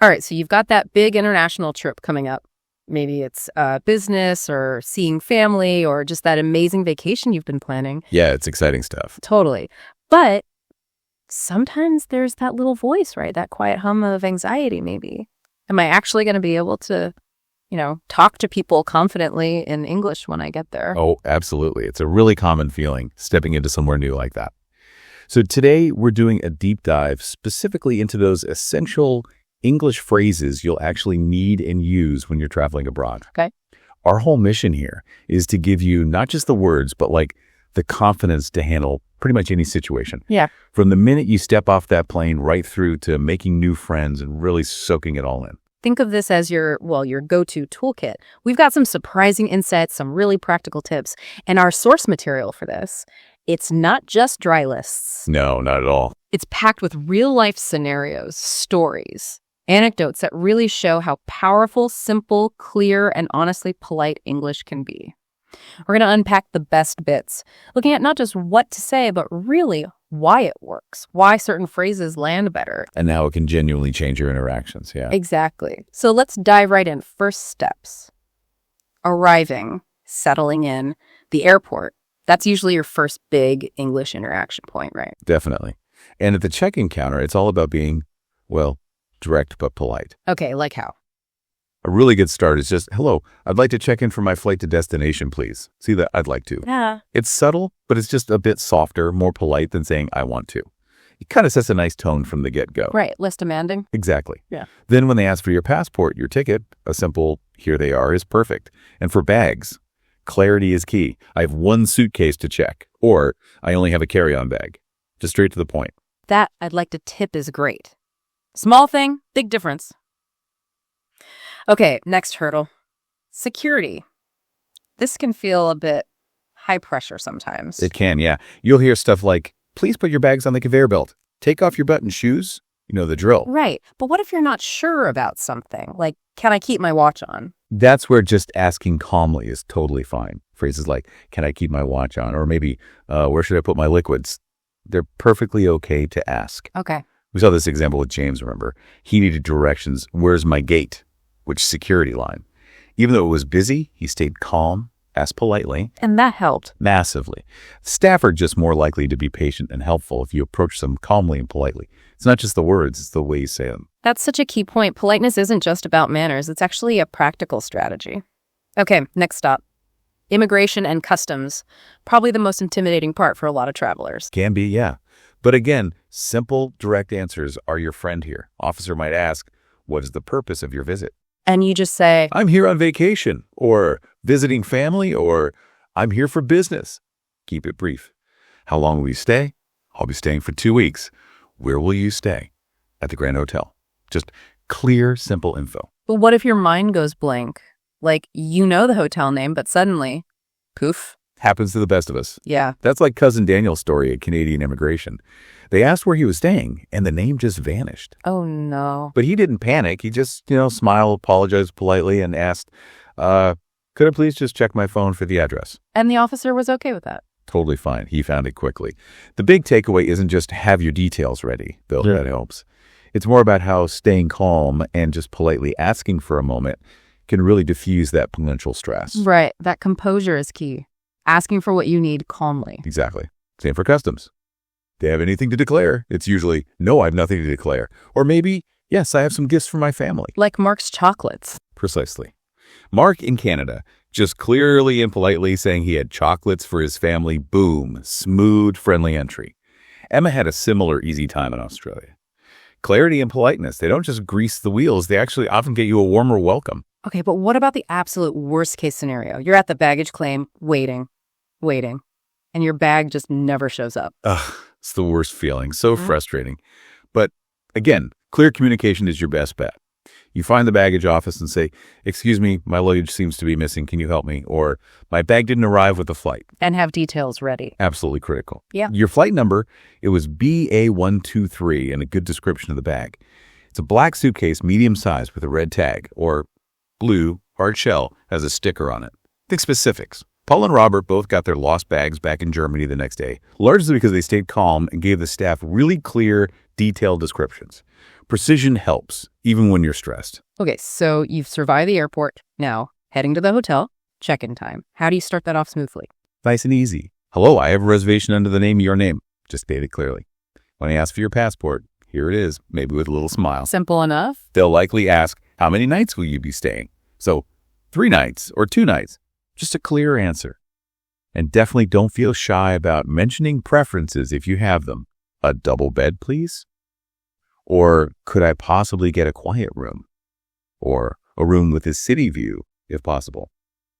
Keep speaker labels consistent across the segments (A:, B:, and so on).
A: All right, so you've got that big international trip coming up. Maybe it's business or seeing family or just that amazing vacation you've been planning.
B: Yeah, it's exciting stuff.
A: Totally. But sometimes there's that little voice, right? That quiet hum of anxiety, maybe. Am I actually going to be able to, talk to people confidently in English when I get there?
B: Oh, absolutely. It's a really common feeling stepping into somewhere new like that. So today we're doing a deep dive specifically into those essential English phrases you'll actually need and use when you're traveling abroad.
A: Okay.
B: Our whole mission here is to give you not just the words, but like the confidence to handle pretty much any situation.
A: Yeah.
B: From the minute you step off that plane right through to making new friends and really soaking it all in.
A: Think of this as your go-to toolkit. We've got some surprising insights, some really practical tips, and our source material for this. It's not just dry lists.
B: No, not at all.
A: It's packed with real-life scenarios, stories, anecdotes that really show how powerful, simple, clear, and honestly polite English can be. We're going to unpack the best bits, looking at not just what to say, but really why it works, why certain phrases land better.
B: And how it can genuinely change your interactions, yeah.
A: Exactly. So let's dive right in. First steps. Arriving, settling in, the airport. That's usually your first big English interaction point, right?
B: Definitely. And at the check-in counter, it's all about being, direct but polite.
A: Okay, like how?
B: A really good start is just, hello, I'd like to check in for my flight to destination, please. See that? I'd like to.
A: Yeah.
B: It's subtle, but it's just a bit softer, more polite than saying, I want to. It kind of sets a nice tone from the get-go.
A: Right, less demanding.
B: Exactly.
A: Yeah.
B: Then when they ask for your passport, your ticket, a simple, here they are, is perfect. And for bags, clarity is key. I have one suitcase to check, or I only have a carry-on bag. Just straight to the point.
A: That I'd like to tip is great. Small thing, big difference. Okay, next hurdle. Security. This can feel a bit high pressure sometimes.
B: It can, yeah. You'll hear stuff like, please put your bags on the conveyor belt. Take off your button shoes. You know the drill.
A: Right. But what if you're not sure about something? Like, can I keep my watch on?
B: That's where just asking calmly is totally fine. Phrases like, can I keep my watch on? Or maybe, where should I put my liquids? They're perfectly okay to ask.
A: Okay.
B: We saw this example with James, remember? He needed directions. Where's my gate? Which security line? Even though it was busy, he stayed calm, asked politely.
A: And that helped.
B: Massively. Staff are just more likely to be patient and helpful if you approach them calmly and politely. It's not just the words, it's the way you say them.
A: That's such a key point. Politeness isn't just about manners. It's actually a practical strategy. Okay, next stop. Immigration and customs. Probably the most intimidating part for a lot of travelers.
B: Can be, yeah. But again, simple, direct answers are your friend here. Officer might ask, what is the purpose of your visit?
A: And you just say,
B: I'm here on vacation, or visiting family, or I'm here for business. Keep it brief. How long will you stay? I'll be staying for 2 weeks. Where will you stay? At the Grand Hotel. Just clear, simple info.
A: but what if your mind goes blank? Like, you know the hotel name, but suddenly, poof.
B: Happens to the best of us.
A: Yeah.
B: That's like Cousin Daniel's story at Canadian immigration. They asked where he was staying, and the name just vanished.
A: Oh, no.
B: But he didn't panic. He just, smiled, apologized politely, and asked, could I please just check my phone for the address?
A: And the officer was okay with that.
B: Totally fine. He found it quickly. The big takeaway isn't just to have your details ready, though that helps. It's more about how staying calm and just politely asking for a moment can really diffuse that potential stress.
A: Right. That composure is key. Asking for what you need calmly.
B: Exactly. Same for customs. They have anything to declare? It's usually, no, I have nothing to declare. Or maybe, yes, I have some gifts for my family.
A: Like Mark's chocolates.
B: Precisely. Mark in Canada, just clearly and politely saying he had chocolates for his family. Boom. Smooth, friendly entry. Emma had a similar easy time in Australia. Clarity and politeness. They don't just grease the wheels. They actually often get you a warmer welcome.
A: Okay, but what about the absolute worst case scenario? You're at the baggage claim, waiting, and your bag just never shows up.
B: Ugh, it's the worst feeling. So frustrating. But again, clear communication is your best bet. You find the baggage office and say, excuse me, my luggage seems to be missing. Can you help me? Or my bag didn't arrive with the flight.
A: And have details ready.
B: Absolutely critical.
A: Yeah.
B: Your flight number, it was BA123 and a good description of the bag. It's a black suitcase, medium size with a red tag, or blue, hard shell, has a sticker on it. Think specifics. Paul and Robert both got their lost bags back in Germany the next day, largely because they stayed calm and gave the staff really clear, detailed descriptions. Precision helps, even when you're stressed.
A: Okay, so you've survived the airport. Now, heading to the hotel, check-in time. How do you start that off smoothly?
B: Nice and easy. Hello, I have a reservation under the name of your name. Just state it clearly. When I ask for your passport, here it is, maybe with a little smile.
A: Simple enough.
B: They'll likely ask, how many nights will you be staying? So, 3 nights or 2 nights. Just a clear answer. And definitely don't feel shy about mentioning preferences if you have them. A double bed, please? Or could I possibly get a quiet room? Or a room with a city view, if possible.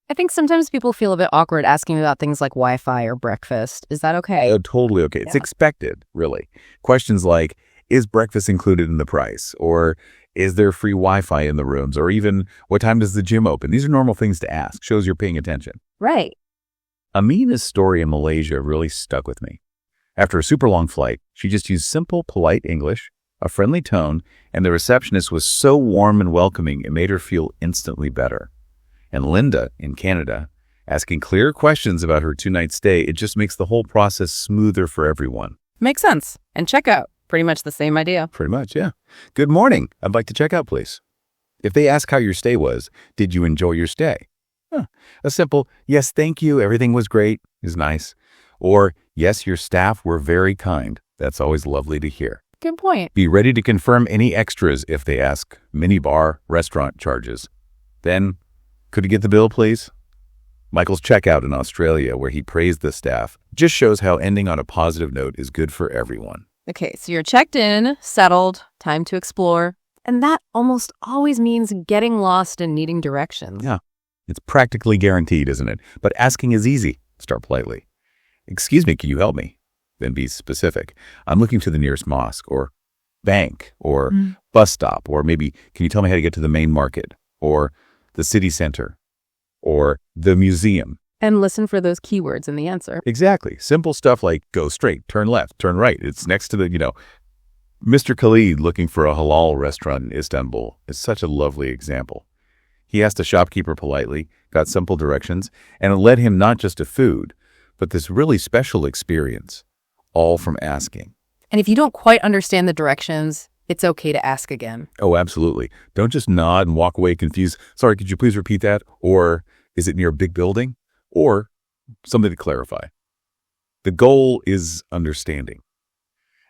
A: I think sometimes people feel a bit awkward asking about things like Wi-Fi or breakfast. Is that okay?
B: Oh, totally okay. It's expected, really. Questions like, is breakfast included in the price? Or is there free Wi-Fi in the rooms? Or even, what time does the gym open? These are normal things to ask. Shows you're paying attention.
A: Right.
B: Amina's story in Malaysia really stuck with me. After a super long flight, she just used simple, polite English, a friendly tone, and the receptionist was so warm and welcoming it made her feel instantly better. And Linda, in Canada, asking clear questions about her 2-night stay, it just makes the whole process smoother for everyone.
A: Makes sense. And checkout. Pretty much the same idea.
B: Pretty much, yeah. Good morning. I'd like to check out, please. If they ask how your stay was, did you enjoy your stay? A simple, yes, thank you, everything was great, is nice. Or, yes, your staff were very kind. That's always lovely to hear.
A: Good point.
B: Be ready to confirm any extras if they ask minibar, restaurant charges. Then, could you get the bill, please? Michael's checkout in Australia, where he praised the staff, just shows how ending on a positive note is good for everyone.
A: Okay, so you're checked in, settled, time to explore. And that almost always means getting lost and needing directions.
B: Yeah, it's practically guaranteed, isn't it? But asking is easy. Start politely. Excuse me, can you help me? Then be specific. I'm looking to the nearest mosque or bank or bus stop, or maybe, can you tell me how to get to the main market or the city center or the museum?
A: And listen for those keywords in the answer.
B: Exactly. Simple stuff like go straight, turn left, turn right. It's next to the, Mr. Khalid looking for a halal restaurant in Istanbul is such a lovely example. He asked the shopkeeper politely, got simple directions, and it led him not just to food, but this really special experience, all from asking.
A: And if you don't quite understand the directions, it's okay to ask again.
B: Oh, absolutely. Don't just nod and walk away confused. Sorry, could you please repeat that? Or is it near a big building? Or something to clarify. The goal is understanding.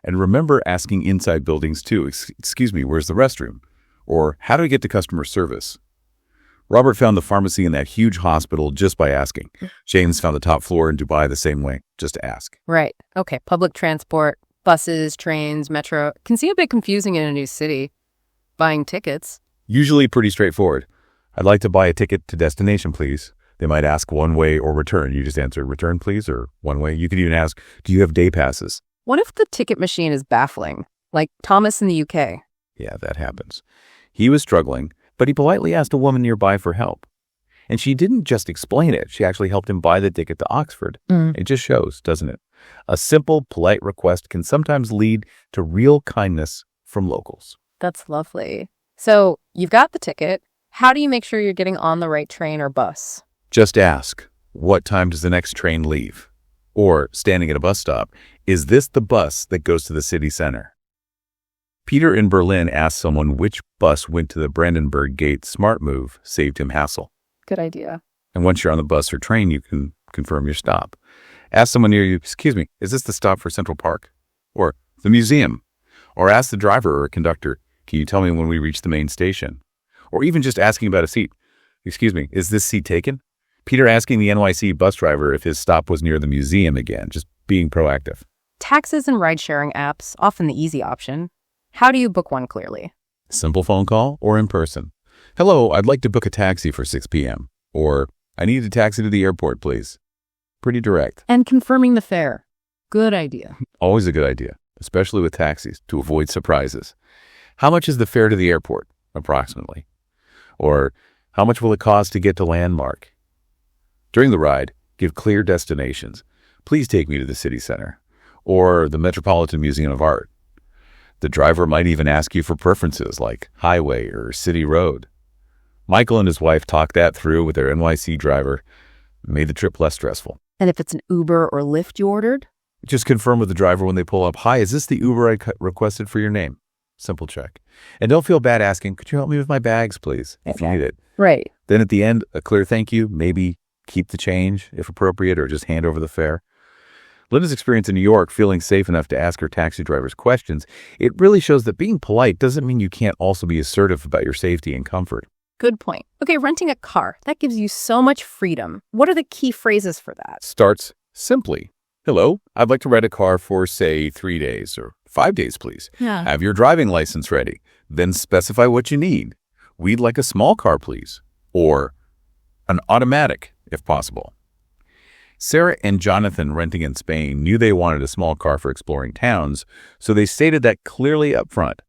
B: And remember asking inside buildings too. Excuse me, where's the restroom? Or how do I get to customer service? Robert found the pharmacy in that huge hospital just by asking. James found the top floor in Dubai the same way, just to ask.
A: Right. Okay. Public transport, buses, trains, metro. Can seem a bit confusing in a new city. Buying tickets.
B: Usually pretty straightforward. I'd like to buy a ticket to destination, please. They might ask one way or return. You just answer return, please, or one way. You could even ask, do you have day passes?
A: What if the ticket machine is baffling? Like Thomas in the UK.
B: Yeah, that happens. He was struggling, but he politely asked a woman nearby for help. And she didn't just explain it. She actually helped him buy the ticket to Oxford. It just shows, doesn't it? A simple, polite request can sometimes lead to real kindness from locals.
A: That's lovely. So you've got the ticket. How do you make sure you're getting on the right train or bus?
B: Just ask, what time does the next train leave? Or, standing at a bus stop, is this the bus that goes to the city center? Peter in Berlin asked someone which bus went to the Brandenburg Gate. Smart move, saved him hassle.
A: Good idea.
B: And once you're on the bus or train, you can confirm your stop. Ask someone near you, excuse me, is this the stop for Central Park? Or the museum? Or ask the driver or conductor, can you tell me when we reach the main station? Or even just asking about a seat. Excuse me, is this seat taken? Peter asking the NYC bus driver if his stop was near the museum again, just being proactive.
A: Taxis and ride-sharing apps, often the easy option. How do you book one clearly?
B: Simple phone call or in person. Hello, I'd like to book a taxi for 6 p.m. Or, I need a taxi to the airport, please. Pretty direct.
A: And confirming the fare. Good idea.
B: Always a good idea, especially with taxis, to avoid surprises. How much is the fare to the airport, approximately? Or, how much will it cost to get to Landmark? During the ride, give clear destinations. Please take me to the city center or the Metropolitan Museum of Art. The driver might even ask you for preferences like highway or city road. Michael and his wife talked that through with their NYC driver. Made the trip less stressful.
A: And if it's an Uber or Lyft you ordered?
B: Just confirm with the driver when they pull up, "Hi, is this the Uber I requested for your name?" Simple check. And don't feel bad asking, "Could you help me with my bags, please?" if you need it.
A: Right.
B: Then at the end, a clear thank you, maybe keep the change if appropriate, or just hand over the fare. Linda's experience in New York, feeling safe enough to ask her taxi drivers questions, it really shows that being polite doesn't mean you can't also be assertive about your safety and comfort.
A: Good point. Okay, renting a car, that gives you so much freedom. What are the key phrases for that?
B: Starts simply. "Hello, I'd like to rent a car for, say, 3 days or 5 days, please.
A: Yeah.
B: Have your driving license ready. Then specify what you need. We'd like a small car, please. Or an automatic, if possible." Sarah and Jonathan, renting in Spain, knew they wanted a small car for exploring towns, so they stated that clearly up front.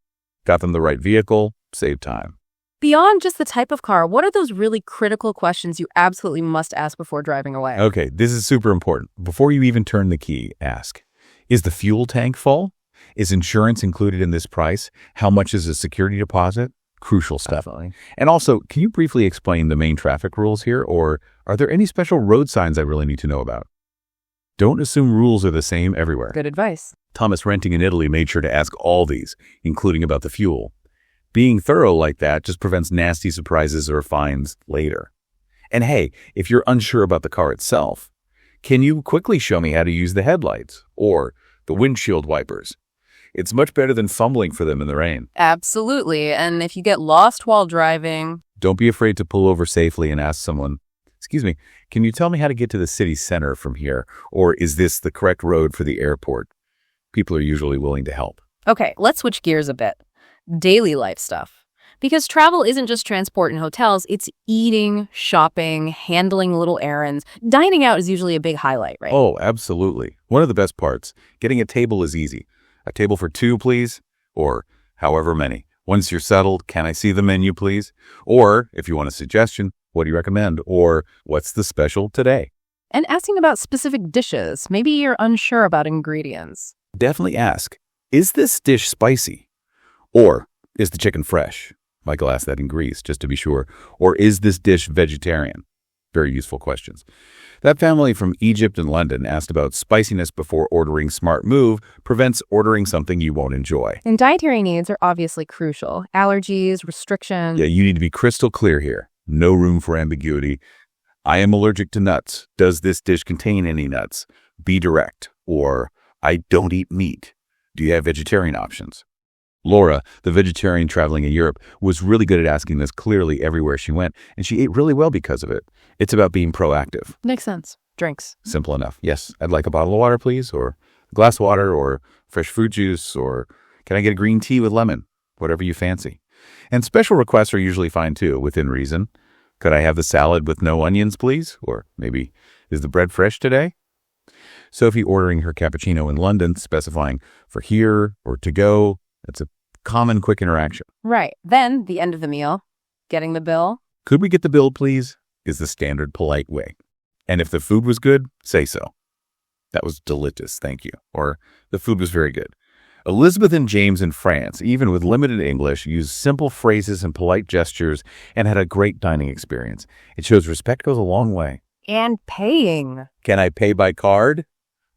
B: Got them the right vehicle, saved time.
A: Beyond just the type of car, what are those really critical questions you absolutely must ask before driving away?
B: Okay, this is super important. Before you even turn the key, ask, is the fuel tank full? Is insurance included in this price? How much is a security deposit? Crucial stuff.
A: Definitely.
B: And also, can you briefly explain the main traffic rules here, or are there any special road signs I really need to know about? Don't assume rules are the same everywhere.
A: Good advice.
B: Thomas, renting in Italy, made sure to ask all these, including about the fuel. Being thorough like that just prevents nasty surprises or fines later. And hey, if you're unsure about the car itself, can you quickly show me how to use the headlights or the windshield wipers? It's much better than fumbling for them in the rain.
A: Absolutely. And if you get lost while driving,
B: Don't be afraid to pull over safely and ask someone, "Excuse me, can you tell me how to get to the city center from here? Or is this the correct road for the airport?" People are usually willing to help.
A: okay, let's switch gears a bit. Daily life stuff. Because travel isn't just transport and hotels, it's eating, shopping, handling little errands. Dining out is usually a big highlight, right?
B: Oh, absolutely. One of the best parts. Getting a table is easy. "A table for 2, please?" Or however many. "Once you're settled, can I see the menu, please?" Or, if you want a suggestion, "What do you recommend?" Or, "What's the special today?"
A: And asking about specific dishes. Maybe you're unsure about ingredients.
B: Definitely ask, "Is this dish spicy?" Or, "Is the chicken fresh?" Michael asked that in Greece, just to be sure. Or, "Is this dish vegetarian?" Very useful questions. That family from Egypt and London asked about spiciness before ordering. Smart move prevents ordering something you won't enjoy.
A: And dietary needs are obviously crucial. Allergies, restrictions.
B: Yeah, you need to be crystal clear here. No room for ambiguity. "I am allergic to nuts. Does this dish contain any nuts?" Be direct. Or, "I don't eat meat. Do you have vegetarian options?" Laura, the vegetarian traveling in Europe, was really good at asking this clearly everywhere she went, and she ate really well because of it. It's about being proactive.
A: Makes sense. Drinks.
B: Simple enough. "Yes, I'd like a bottle of water, please," or a glass of water, or fresh fruit juice, or "Can I get a green tea with lemon?" Whatever you fancy. And special requests are usually fine too, within reason. "Could I have the salad with no onions, please?" Or maybe, "Is the bread fresh today?" Sophie ordering her cappuccino in London, specifying "for here" or "to go." That's a common quick interaction.
A: Right. Then, the end of the meal, getting the bill.
B: "Could we get the bill, please?" is the standard polite way. And if the food was good, say so. "That was delicious, thank you." Or, "The food was very good." Elizabeth and James in France, even with limited English, used simple phrases and polite gestures and had a great dining experience. It shows respect goes a long way.
A: And paying.
B: "Can I pay by card?"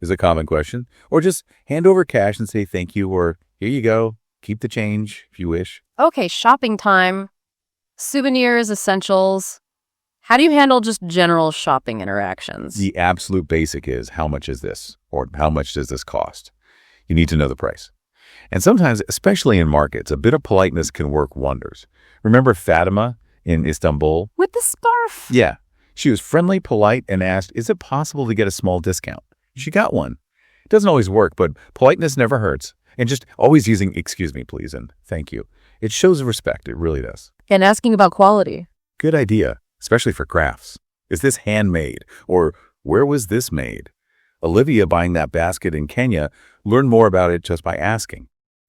B: is a common question. Or just hand over cash and say thank you, or "Here you go. Keep the change if you wish."
A: Okay, shopping time. Souvenirs, essentials. How do you handle just general shopping interactions?
B: The absolute basic is, "How much is this?" Or "How much does this cost?" You need to know the price. And sometimes, especially in markets, a bit of politeness can work wonders. Remember Fatima in Istanbul?
A: With the scarf.
B: Yeah. She was friendly, polite, and asked, "Is it possible to get a small discount?" She got one. It doesn't always work, but politeness never hurts. And just always using "excuse me, please," and "thank you." It shows respect. It really does.
A: And asking about quality.
B: Good idea, especially for crafts. "Is this handmade?" Or "Where was this made?" Olivia, buying that basket in Kenya, learned more about it just by asking.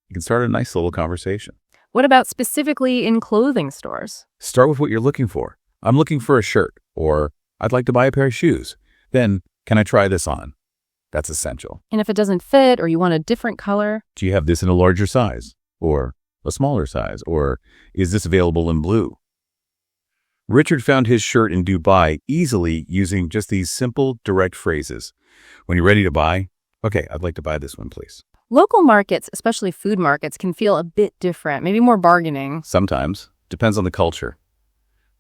B: You can start a nice little conversation.
A: What about specifically in clothing stores?
B: Start with what you're looking for. "I'm looking for a shirt," or "I'd like to buy a pair of shoes." Then, "Can I try this on?" That's essential.
A: And if it doesn't fit or you want a different color?
B: "Do you have this in a larger size?" Or a smaller size? Or "Is this available in blue?" Richard found his shirt in Dubai easily using just these simple, direct phrases. When you're ready to buy, okay, I'd like to buy this one, please.
A: Local markets, especially food markets, can feel a bit different, maybe more bargaining.
B: Sometimes. Depends on the culture.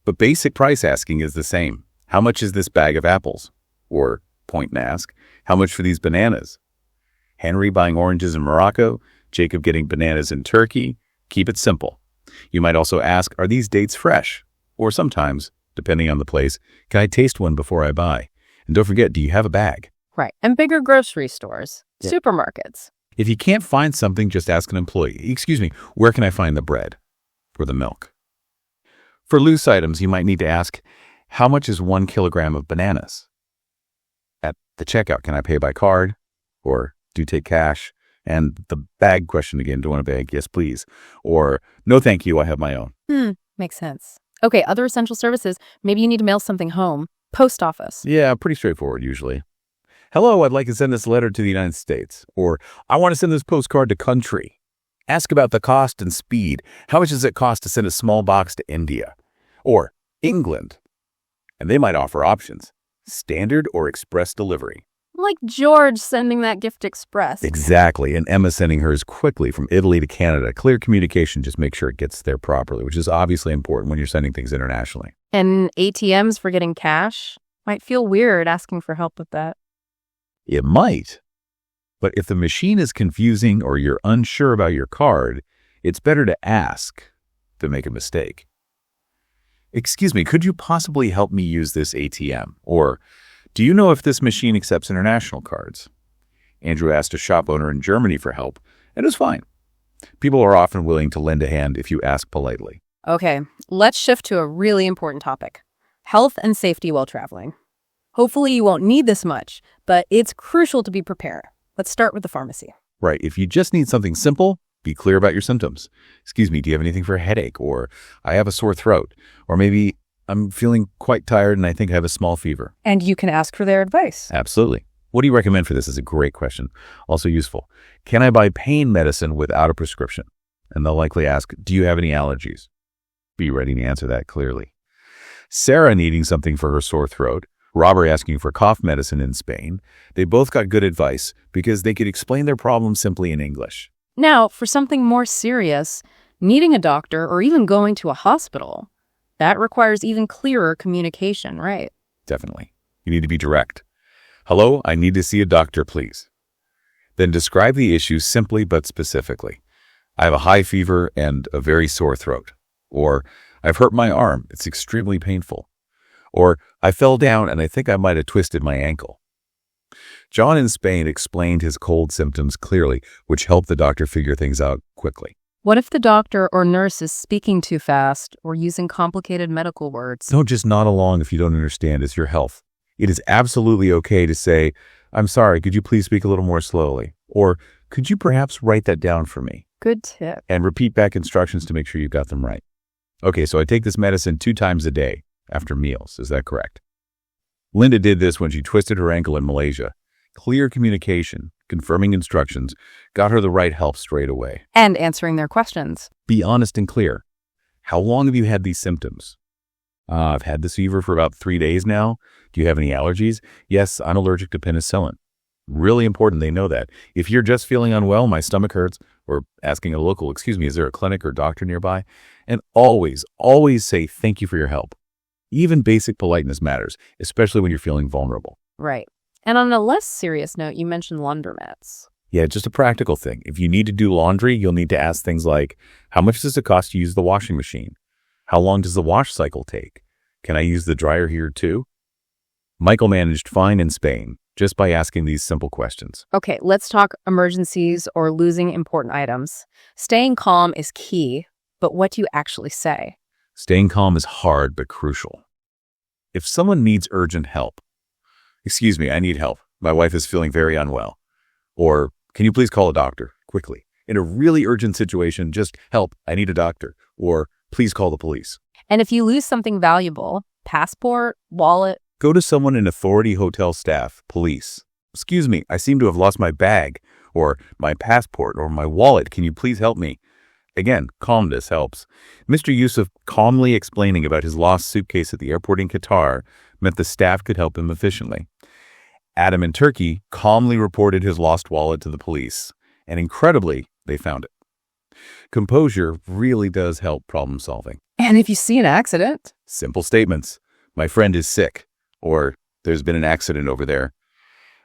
B: But basic price asking is the same. How much is this bag of apples? Or, point and ask, how much for these bananas? Henry buying oranges in Morocco, Jacob getting bananas in Turkey. Keep it simple. You might also ask, are these dates fresh? Or sometimes, depending on the place, can I taste one before I buy? And don't forget, do you have a bag?
A: Right. And bigger grocery stores, supermarkets.
B: If you can't find something, just ask an employee, excuse me, where can I find the bread or the milk? For loose items, you might need to ask, how much is 1 kilogram of bananas? At the checkout, can I pay by card? Or do you take cash? And the bag question again, do you want a bag? Yes, please. Or, no thank you, I have my own.
A: Makes sense. Okay, other essential services. Maybe you need to mail something home. Post office.
B: Yeah, pretty straightforward usually. Hello, I'd like to send this letter to the United States. Or, I want to send this postcard to country. Ask about the cost and speed. How much does it cost to send a small box to India? Or, England. And they might offer options. Standard or express delivery.
A: Like George sending that gift express.
B: Exactly, and Emma sending hers quickly from Italy to Canada. Clear communication, just make sure it gets there properly, which is obviously important when you're sending things internationally.
A: And ATMs for getting cash? Might feel weird asking for help with that.
B: It might. But if the machine is confusing or you're unsure about your card, it's better to ask than make a mistake. Excuse me, could you possibly help me use this ATM? Or, do you know if this machine accepts international cards? Andrew asked a shop owner in Germany for help, and it was fine. People are often willing to lend a hand if you ask politely.
A: Okay, let's shift to a really important topic. Health and safety while traveling. Hopefully you won't need this much, but it's crucial to be prepared. Let's start with the pharmacy.
B: Right, if you just need something simple, be clear about your symptoms. Excuse me, do you have anything for a headache? Or I have a sore throat. Or maybe I'm feeling quite tired and I think I have a small fever.
A: And you can ask for their advice.
B: Absolutely. What do you recommend for this is a great question. Also useful. Can I buy pain medicine without a prescription? And they'll likely ask, do you have any allergies? Be ready to answer that clearly. Sarah needing something for her sore throat. Robert asking for cough medicine in Spain. They both got good advice because they could explain their problem simply in English.
A: Now, for something more serious, needing a doctor or even going to a hospital, that requires even clearer communication, right?
B: Definitely. You need to be direct. Hello, I need to see a doctor, please. Then describe the issue simply but specifically. I have a high fever and a very sore throat. Or, I've hurt my arm. It's extremely painful. Or, I fell down and I think I might have twisted my ankle. John in Spain explained his cold symptoms clearly, which helped the doctor figure things out quickly.
A: What if the doctor or nurse is speaking too fast or using complicated medical words?
B: Don't just nod along if you don't understand. It's your health. It is absolutely okay to say, I'm sorry, could you please speak a little more slowly? Or, could you perhaps write that down for me?
A: Good tip.
B: And repeat back instructions to make sure you got them right. Okay, so I take this medicine 2 times a day after meals. Is that correct? Linda did this when she twisted her ankle in Malaysia. Clear communication, confirming instructions, got her the right help straight away.
A: And answering their questions.
B: Be honest and clear. How long have you had these symptoms? I've had this fever for about 3 days now. Do you have any allergies? Yes, I'm allergic to penicillin. Really important they know that. If you're just feeling unwell, my stomach hurts, or asking a local, excuse me, is there a clinic or doctor nearby? And always, always say thank you for your help. Even basic politeness matters, especially when you're feeling vulnerable.
A: Right. And on a less serious note, you mentioned laundromats.
B: Yeah, just a practical thing. If you need to do laundry, you'll need to ask things like, how much does it cost to use the washing machine? How long does the wash cycle take? Can I use the dryer here too? Michael managed fine in Spain just by asking these simple questions.
A: Okay, let's talk emergencies or losing important items. Staying calm is key, but what do you actually say?
B: Staying calm is hard but crucial. If someone needs urgent help, excuse me, I need help. My wife is feeling very unwell. Or, can you please call a doctor quickly? In a really urgent situation, just help, I need a doctor. Or, please call the police.
A: And if you lose something valuable, passport, wallet,
B: go to someone in authority, hotel staff, police. Excuse me, I seem to have lost my bag, or my passport, or my wallet. Can you please help me? Again, calmness helps. Mr. Yusuf calmly explaining about his lost suitcase at the airport in Qatar meant the staff could help him efficiently. Adam in Turkey calmly reported his lost wallet to the police, and incredibly, they found it. Composure really does help problem solving.
A: And if you see an accident,
B: Simple statements. My friend is sick, or there's been an accident over there.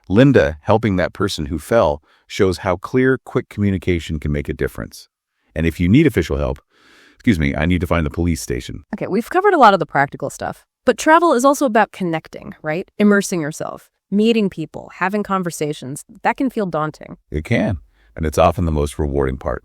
B: Linda helping that person who fell shows how clear, quick communication can make a difference. And if you need official help, I need to find the police station.
A: okay, we've covered a lot of the practical stuff. But travel is also about connecting, right? Immersing yourself, meeting people, having conversations. That can feel daunting.
B: It can, and it's often the most rewarding part.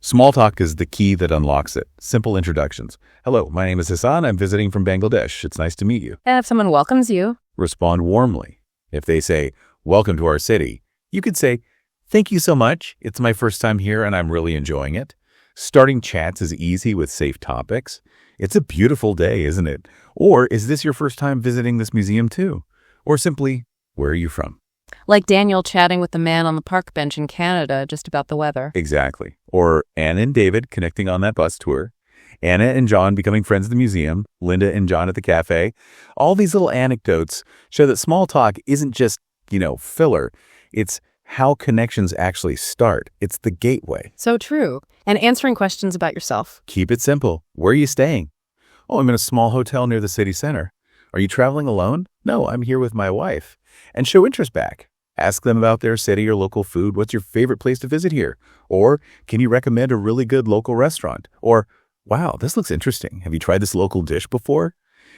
B: Small talk is the key that unlocks it. Simple introductions. Hello, my name is Hassan. I'm visiting from Bangladesh. It's nice to meet you.
A: And if someone welcomes you,
B: Respond warmly. If they say, welcome to our city, you could say, thank you so much. It's my first time here and I'm really enjoying it. Starting chats is easy with safe topics. It's a beautiful day, isn't it? Or is this your first time visiting this museum too? Or simply, where are you from?
A: like Daniel chatting with the man on the park bench in Canada just about the weather.
B: Exactly. Or Anna and David connecting on that bus tour. Anna and John becoming friends at the museum. Linda and John at the cafe. All these little anecdotes show that small talk isn't just, filler. It's how connections actually start. It's the gateway.
A: So true. And answering questions about yourself.
B: Keep it simple. Where are you staying? Oh, I'm in a small hotel near the city center. Are you traveling alone? No, I'm here with my wife. And show interest back. Ask them about their city or local food. What's your favorite place to visit here? Or can you recommend a really good local restaurant? Or, wow, this looks interesting. Have you tried this local dish before?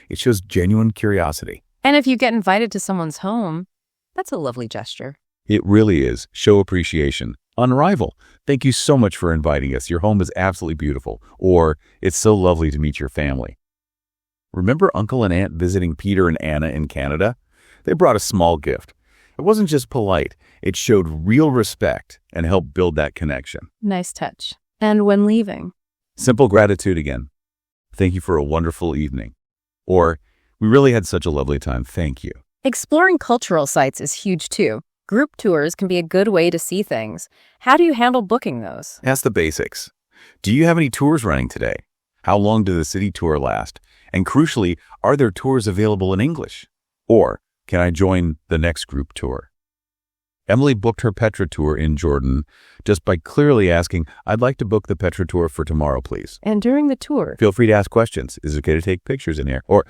B: It shows genuine curiosity.
A: And if you get invited to someone's home, that's a lovely gesture.
B: It really is. Show appreciation. Unrival. Thank you so much for inviting us. Your home is absolutely beautiful. Or, it's so lovely to meet your family. Remember Uncle and Aunt visiting Peter and Anna in Canada? They brought a small gift. It wasn't just polite. It showed real respect and helped build that connection.
A: Nice touch. And when leaving?
B: Simple gratitude again. Thank you for a wonderful evening. Or, we really had such a lovely time. Thank you.
A: Exploring cultural sites is huge too. Group tours can be a good way to see things. How do you handle booking those?
B: Ask the basics. Do you have any tours running today? How long did the city tour last? And crucially, are there tours available in English? Or, can I join the next group tour? Emily booked her Petra tour in Jordan just by clearly asking, I'd like to book the Petra tour for tomorrow, please.
A: And during the tour?
B: Feel free to ask questions. Is it okay to take pictures in here? Or,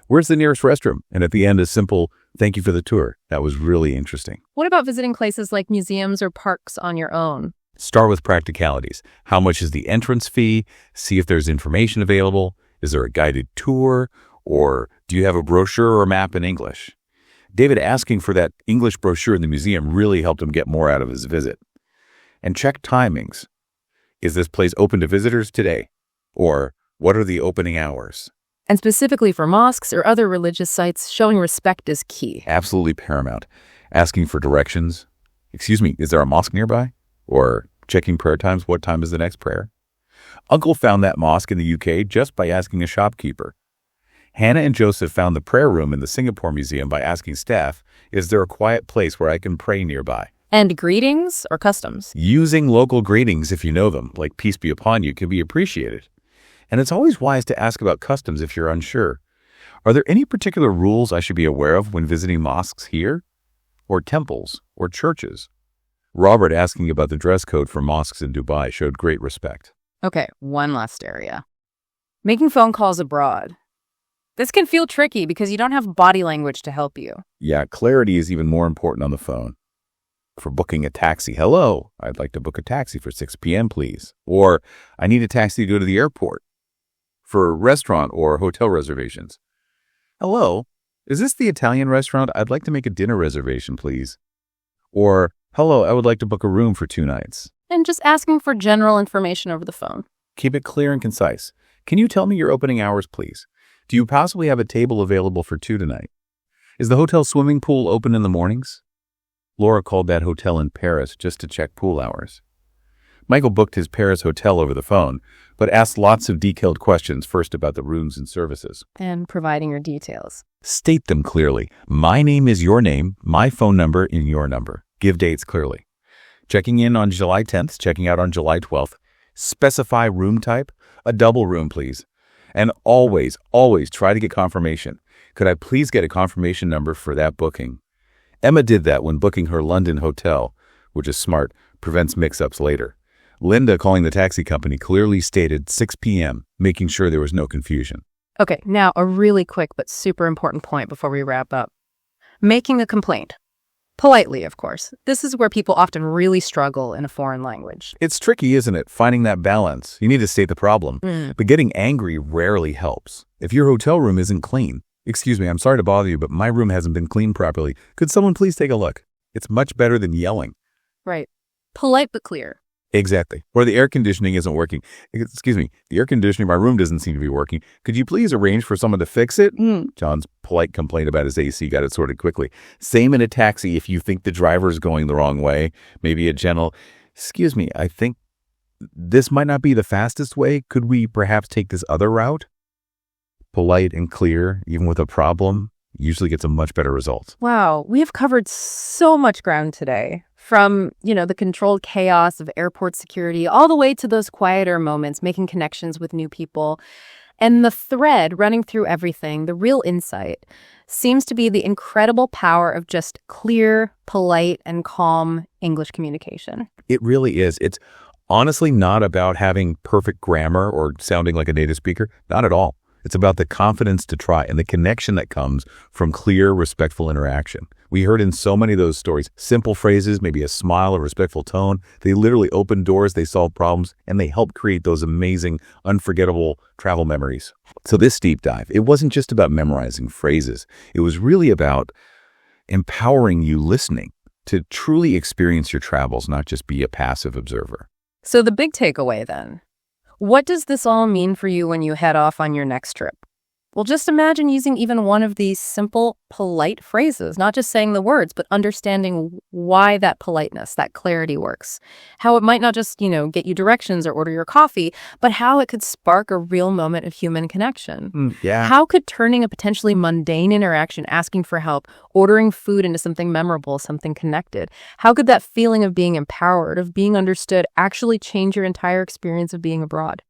B: where's the nearest restroom? And at the end, a simple, thank you for the tour. That was really interesting.
A: What about visiting places like museums or parks on your own?
B: Start with practicalities. How much is the entrance fee? See if there's information available. Is there a guided tour? Or do you have a brochure or map in English? David asking for that English brochure in the museum really helped him get more out of his visit. And check timings. Is this place open to visitors today? Or what are the opening hours?
A: And specifically for mosques or other religious sites, showing respect is key.
B: Absolutely paramount. Asking for directions. Is there a mosque nearby? Or checking prayer times. What time is the next prayer? Uncle found that mosque in the UK just by asking a shopkeeper. Hannah and Joseph found the prayer room in the Singapore Museum by asking staff, is there a quiet place where I can pray nearby?
A: And greetings or customs?
B: Using local greetings, if you know them, like peace be upon you, can be appreciated. And it's always wise to ask about customs if you're unsure. Are there any particular rules I should be aware of when visiting mosques here? Or temples? Or churches? Robert asking about the dress code for mosques in Dubai showed great respect.
A: Okay, one last area. Making phone calls abroad. This can feel tricky because you don't have body language to help you.
B: Yeah, clarity is even more important on the phone. For booking a taxi, hello, I'd like to book a taxi for 6 p.m., please. Or, I need a taxi to go to the airport. For restaurant or hotel reservations. Hello, is this the Italian restaurant? I'd like to make a dinner reservation, please. Or, hello, I would like to book a room for 2 nights.
A: And just asking for general information over the phone.
B: Keep it clear and concise. Can you tell me your opening hours, please? Do you possibly have a table available for 2 tonight? Is the hotel swimming pool open in the mornings? Laura called that hotel in Paris just to check pool hours. Michael booked his Paris hotel over the phone, but asked lots of detailed questions first about the rooms and services.
A: And providing your details.
B: State them clearly. My name is your name, my phone number in your number. Give dates clearly. Checking in on July 10th, checking out on July 12th. Specify room type, a double room, please. And always, always try to get confirmation. Could I please get a confirmation number for that booking? Emma did that when booking her London hotel, which is smart, prevents mix-ups later. Linda, calling the taxi company, clearly stated 6 p.m., making sure there was no confusion.
A: Okay, now a really quick but super important point before we wrap up. Making a complaint. Politely, of course. This is where people often really struggle in a foreign language.
B: It's tricky, isn't it? Finding that balance. You need to state the problem. But getting angry rarely helps. If your hotel room isn't clean, excuse me, I'm sorry to bother you, but my room hasn't been cleaned properly. Could someone please take a look? It's much better than yelling.
A: Right. Polite but clear.
B: Exactly. Or the air conditioning isn't working. Excuse me, the air conditioning in my room doesn't seem to be working. Could you please arrange for someone to fix it? John's polite complaint about his AC got it sorted quickly. Same in a taxi if you think the driver's going the wrong way. Maybe a gentle, excuse me, I think this might not be the fastest way. Could we perhaps take this other route? Polite and clear, even with a problem, usually gets a much better result.
A: Wow, we have covered so much ground today. From, the controlled chaos of airport security all the way to those quieter moments, making connections with new people. And the thread running through everything, the real insight, seems to be the incredible power of just clear, polite, and calm English communication.
B: It really is. It's honestly not about having perfect grammar or sounding like a native speaker. Not at all. It's about the confidence to try and the connection that comes from clear, respectful interaction. We heard in so many of those stories, simple phrases, maybe a smile, a respectful tone. They literally open doors, they solve problems, and they help create those amazing, unforgettable travel memories. So this deep dive, it wasn't just about memorizing phrases. It was really about empowering you listening to truly experience your travels, not just be a passive observer.
A: So the big takeaway then. What does this all mean for you when you head off on your next trip? Well, just imagine using even one of these simple, polite phrases, not just saying the words, but understanding why that politeness, that clarity works. How it might not just, get you directions or order your coffee, but how it could spark a real moment of human connection.
B: Yeah.
A: How could turning a potentially mundane interaction, asking for help, ordering food into something memorable, something connected? How could that feeling of being empowered, of being understood, actually change your entire experience of being abroad?